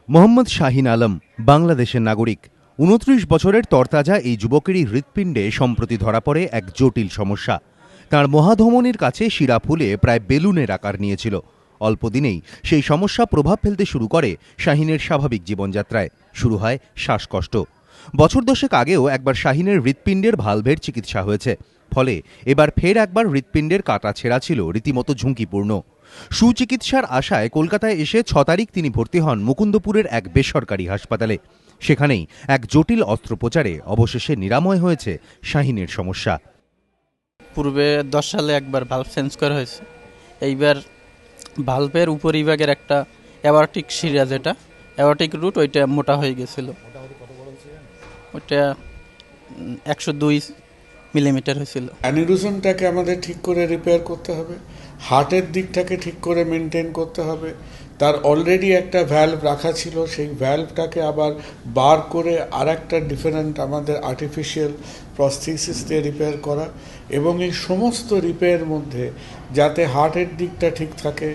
মোহাম্মদ শাহিন আলম বাংলাদেশের নাগরিক। ২৯ বছরের তরতাজা এই যুবকেরই হৃৎপিণ্ডে সম্প্রতি ধরা পড়ে এক জটিল সমস্যা। তাঁর মহাধমনির কাছে শিরা ফুলে প্রায় বেলুনের আকার নিয়েছিল। অল্পদিনেই সেই সমস্যা প্রভাব ফেলতে শুরু করে শাহিনের স্বাভাবিক জীবনযাত্রায়। শুরু হয় শ্বাসকষ্ট। বছর দশেক আগেও একবার শাহিনের হৃৎপিণ্ডের ভালভের চিকিৎসা হয়েছে। ফলে এবার ফের একবার হৃৎপিণ্ডের কাটা ছেঁড়া ছিল রীতিমতো ঝুঁকিপূর্ণ। সুচিকিৎসার আশায় কলকাতায় এসে ৬ তারিখ তিনি ভর্তি হন মুকুন্দপুরের এক বেসরকারি হাসপাতালে। সেখানেই এক জটিল অস্ত্রোপচারে অবশেষে নিরাময় হয়েছে শাহিনের সমস্যা। পূর্বে 10 সালে একবার ভালভ চেঞ্জ করা হয়েছে। এইবার ভালভের উপরিভাগের একটা অ্যাওর্টিক শিরা, যেটা অ্যাওর্টিক রুট, ওইটা মোটা হয়ে গেছিল। ওইটা 102 মিলিমিটার হয়েছিল। অ্যানিউরিজমটাকে আমাদের ঠিক করে রিপেয়ার করতে হবে, হার্টের দিকটাকে ঠিক করে মেনটেন করতে হবে। তার অলরেডি একটা ভ্যালভ রাখা ছিল, সেই ভ্যালভটাকে আবার বার করে আর একটা ডিফারেন্ট আমাদের আর্টিফিশিয়াল প্রস্থেসিস দিয়ে রিপেয়ার করা, এবং এই সমস্ত রিপেয়ার মধ্যে যাতে হার্টের দিকটা ঠিক থাকে,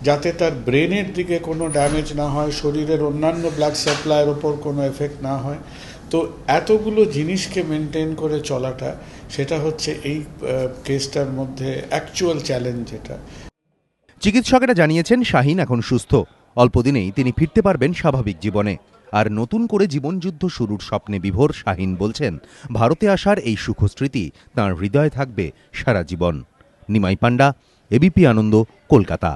যাতে তার ব্রেনের দিকে কোনো ড্যামেজ না হয়, শরীরের অন্যান্য ব্লাড সাপ্লাইয়ের ওপর কোনো এফেক্ট না হয়। তো এতগুলো জিনিসকে মেনটেন করে চলাটা, সেটা হচ্ছে এই কেসটার মধ্যে অ্যাকচুয়াল চ্যালেঞ্জ। যেটা চিকিৎসকেরা জানিয়েছেন শাহিন এখন সুস্থ। অল্পদিনেই তিনি ফিরতে পারবেন স্বাভাবিক জীবনে। আর নতুন করে জীবনযুদ্ধ শুরুর স্বপ্নে বিভোর শাহিন বলছেন, ভারতে আসার এই সুখস্মৃতি তাঁর হৃদয়ে থাকবে সারা জীবন। নিমাই পান্ডা, এবিপি আনন্দ, কলকাতা।